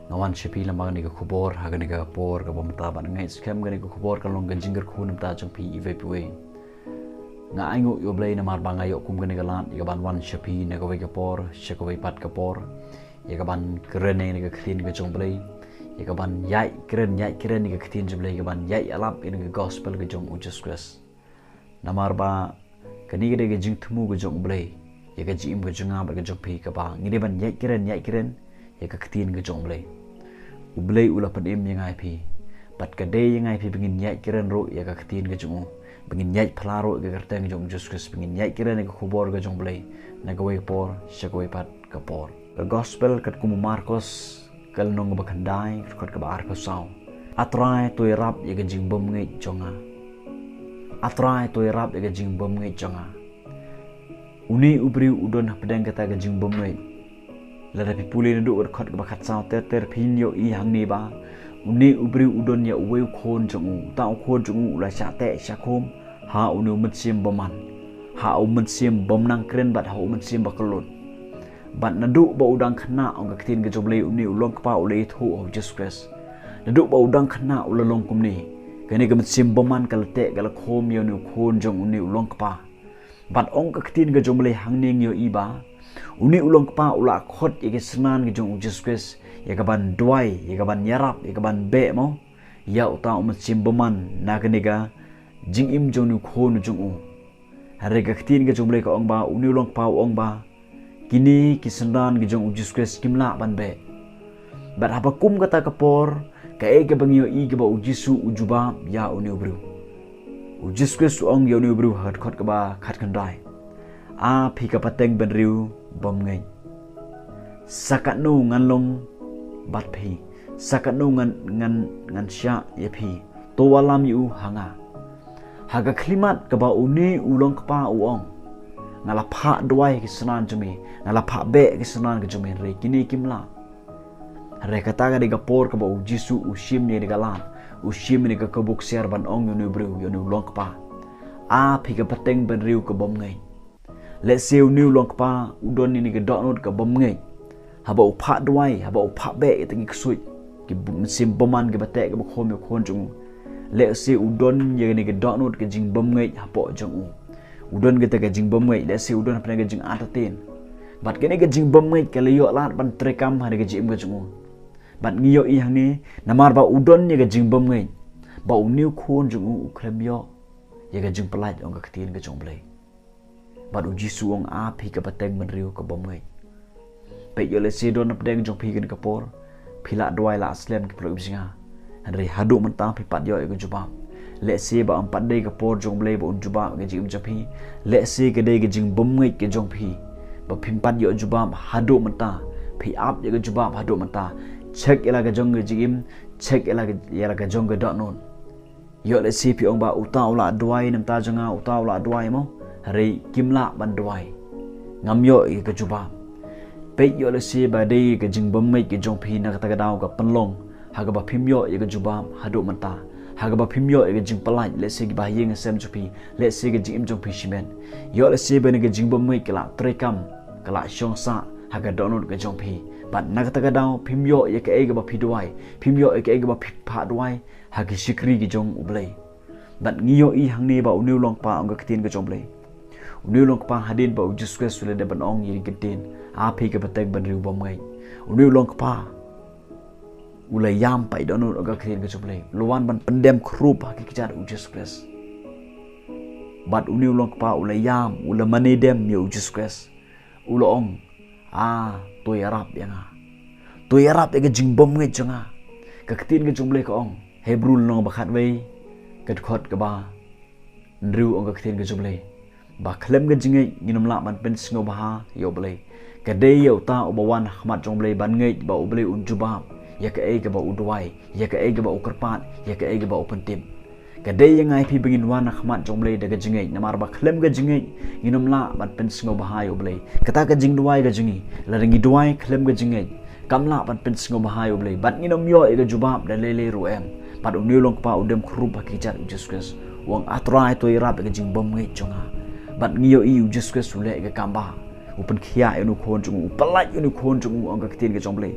ngawan shepi lamang ni ka khubor ha gani ka por ka bomta ban ngai scam gani ka khubor ka long gan jingar khun ta jong pi evacuate nga aingu yo blai na mar banga yo kum gani ka lat ya ban wan shepi na ka wai ka por shaka wai pat ka por ya ka ban kren ni ka clean ka jong blai ya ka ban yai kren ni ka clean jong blai ka ban yai alap in ka gospel ka jong ujas kres na mar ba kani ka jing thumu ka jong blai ya ka jim ka jonga ba ka jong pi ka ba ngi ban yai kren ya ka clean ka jong blai ublay ula padim yang ai pi pat ka day yang ai pi bingin nyai kiran ro ya ka khatin ka jong bingin nyai phlaro ka karteng jong juskus bingin nyai kiran ka khubor ka jong blay na ka way por shakoi pat ka por ka gospel kat kum Marcos kal nong ba khandai kat ka bar ka saw atrai to rap ya ka jingbymngeit jonga atrai to rap ya ka jingbymngeit jonga uni ubri udon pedang kata ka jingbymngeit lara pipuli na duur khot ba khat saw ter phin yo I hang ni ba uni ubri udon ya uwe khon jong ta khon jong la sha te sha khom ha unu mat sim boman ha u mat sim bom nang kren bat ha u mat sim ba kolon bat na du ba udang khna ong ka tin ga joble uni ulong pa ule thu of Jesus Christ na du ba udang khna ulalong kum ni kani ga mat sim boman kal te ga la khom yo nu khon jong uni ulong pa bat ong ka tin ga joble hang ning yo I ba uni ulong pa ula khot ye ke snan ke jong Jesus Christ ye ka ban duai ye ka ban yarap ye ka ban be mo ya uta sim boman na ke nega jing im jong nu khon jong u hare ka tin ke jong le ka ong ba uni ulong pa ong ba kini ki snan ke jong Jesus Christ kimla ban be bat haba kum kata ka por ka e ke bang yo I ke ba ujisu ujuba ya uni ubru Jesus Christ ong yo uni ubru hat khot ka ba khat khandai a phi ka pateng ben riu bom ngai sakat nu ngan long bat phi sakat nu ngan sha ye phi to walam yu hanga haga klimat ka ba uni ulong pa uong ngala pha dwai ki snan jumi ngala pha be ki snan ki jumi re kini kimla re kata ga de ga por ka ba u jisu u shim ni ga lan u shim ni ka buk ser ban ong yu bru yu nu long pa a phi ka pateng ben riu ka bom ngai let's say new long pa udon ni ga dot ka bom ngai haba u pha dwai haba u pha be tangi ksui ki sim boman ga bate ga khom khon jung let's say udon ye ni ga dot ka jing bom ngai hapo jung udon ga ta ga jing bom ngai let's say udon pa ga jing atatin bat ga ni ga jing bom ngai ka leyo lat ban trekam ha ga jim ga jung bat ngiyo I hang ni namar ba udon ni ga jing bom ngai ba u new khon jung u khremyo ye ga jing palai ong ga ktin ga jung blai bat uji suong a phi ka pateng man riu ka bom ngai pe yo le se don apdeng jong phi kan ka por phila dwai la slem ki pro binga andre hadu man ta phi pat yo ga juba le se ba am pat dei ka por jong blai ba un juba ga jim japhi le se ka dei ga jing bom ngai ka jong phi ba phim pat yo juba hadu man ta phi ap ya ga juba hadu man ta check ela ga jong ga jim check ela ga jong ga dot non yo le se phi ong ba utaw la dwai nam ta janga utaw la dwai mo hare kimla ban dwai ngam yo I ka juba pe yo le se ba dei ka jing bom mai ke jong phi na ka ta daw ka panlong ha ga ba phim yo I ka juba hadu manta ha ga ba phim yo I ka jing palai le se ki ba yeng sem jupi le se ka jing im jong phi shimen yo le se ba ni ka jing bom mai ke la trekam ka la shong sa ha ga donut ka jong phi bat na ka ta daw phim yo ye ka e ga ba phi dwai phim yo e ka e ga ba phi pha dwai ha ki shikri ki jong ublei bat ngiyo I hang ni ba uniu long pa ong ka tin ka jong blei uni long pa hadin ba Jesus Christ le de ban ong yiri gedin a phi ka pateng ban riu bom ngai uni long pa ula yam pai don no ga khin ka chuple luan ban pendem khrup ha ki kijar Jesus Christ bat uni long pa ula yam ula mani dem mi Jesus Christ ula ong a to yarap yang to yarap ga jing bom ngai changa ka ktin ka chuple ka ong Hebrew long ba khat wei ka khot ka ba riu ong ka ktin ka chuple ba klem ga jingai nginom la man pen sngo ba yo blai ka de yo ta obawan hmat jong blai ban ngai ba oblai un juba ya ka e ga ba udwai ya ka e ga ba ukarpat ya ka e ga ba opentim ka de yang ai phi bingin wan hmat jong blai daga jingai namar ba klem ga jingai nginom la man pen sngo ba yo blai kata ka jing duai ga jingi la ringi duai klem ga jingai kamla ban pen sngo ba yo blai bat nginom yo e ga juba da lele ru em pat uni long pa udem khrup ba ki jar Jesus wang atrai to irap ga jing bom ngai chonga bat ngiyo I Jesus Christ ule ga kamba upen khia enu khon chung palai enu khon chung ong ka tin ke jomble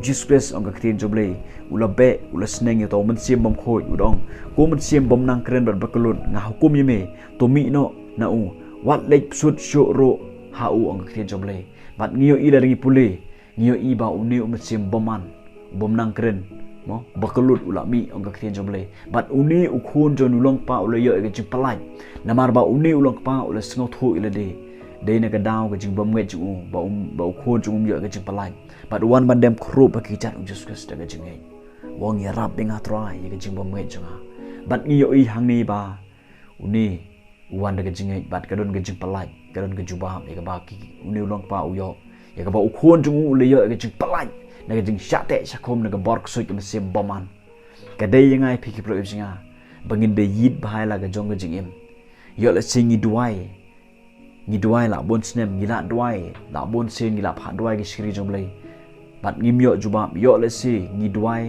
Jesus Christ ong ka tin jomble ula be ula sneng to man sim bom khoi udong ko man sim bom nang kren bar bakulun nga hukum yeme to mi no na u wat lek sut sho ro ha u ong ka tin jomble bat ngio i ringi pule ngio i ba uni man sim boman bom nang kren mo bakulut ula mi ong ka tin jomble bat uni u khon jon ulong pa ula yo ke jing palai namar ba uni ulong pa ula sngo thu ila de đây là cái đau cái chừng bấm nghe chừng bảo khôn chừng nhựa cái chừng palai, but one ban dem krup cái chặt Jesus Christ cái chừng nghe, wong iarap dengan try cái chừng bấm nghe chừng but ngio i hang ni ba, uni one cái chừng nghe but cái don cái chừng palai, cái don cái jubah cái ba ki uni ulang pa uyo, cái bảo khôn chừng uli cái chừng palai, cái chừng sate sakom cái bork soi cái mesim boman, cái đây yang ai pikir pro chừng bangin de yid bahai la cái jong cái chừng em, yo la singi duai ngi duai la bon snem ngi la duai la bon sen ngi la pha duai ki shri jomlei bat ngim yo juba yo le si ngi duai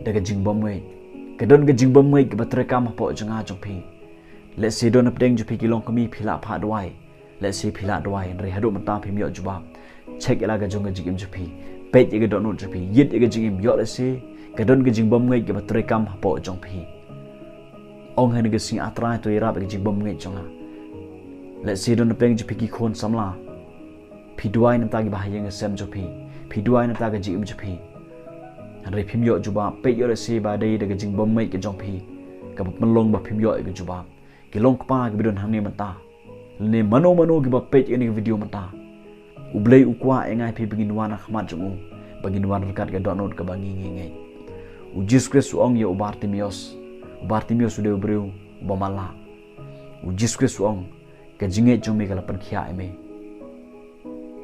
daga jingbom ngai ka don ga jingbom ngai ka batre kam po janga jompi le si don apdeng jupi ki long kami phila pha duai le si phila duai re hadu mata phim yo juba check ila ga jong ga jigim jupi pe ga don no jupi yit ga jigim yo le si ka don ga jingbom ngai ka batre kam po jompi ong han ga sing atra to ira ga jingbom ngai jonga let's see don peng jpi ki khon samla phi duai nam ta gi bahaya nge sem jpi phi duai nam ta ga ji jpi re phim yo juba pe yo se ba dei de jing bom mai ke jong phi ka man long ba phim yo ke juba ki long pa ke bidon hang ne mata ne mano ki ba pe ni video mata ublei ukwa engai phi bingin wana khmat jung bangin wan kat ke download ka bangi nge u Jesus Christ ong yo Bartimios de breu bomala u Jesus Christ ong ka jinge jong me kala pan khia eme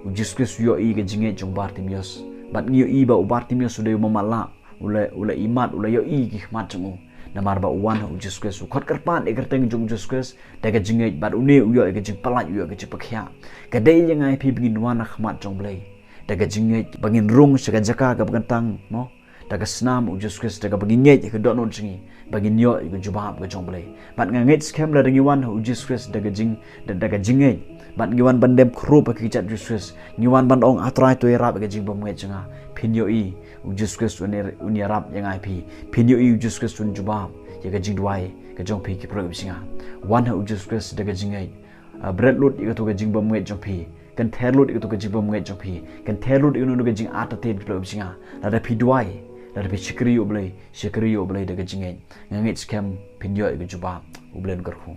u Jesus Christ yo i ka jinge jong Bartimios bat ngio i ba u Bartimios de mamala ula imat ula yo i ki khmat jong namar ba uwan u Jesus Christ u khot karpan e kerteng jong Jesus Christ da ka jinge bat une u yo ka jing palai yo ka jing pakhia ka dei yangai phi bingin wana khmat jong blai da ka jinge bangin rung sa ka jaka ka bangtang mo da ka snam u Jesus Christ da ka bangin nge ka don non jingi bagi nyo iku jubab ke jong blai bat ngait scam la dengi wan hu Jesus Christ daga jing daga jingai bat ngiwan bandem khru pa ki chat Jesus Christ ngiwan ban ong atrai to irap ke jing bom ngai changa pinyo i u Jesus Christ un irap yang ai pi pinyo i u Jesus Christ un jubab ya ke jing duai ke jong pi ki pro singa wan hu Jesus Christ daga jingai bread lut iku to ke jing bom ngai jong pi kan ther lut iku to ke jing bom ngai jong pi kan ther lut iku no ke jing atate pro singa la da pi duai dari shikri oblay daga jingen ngangit scam pinyo iku juba ublen kerhu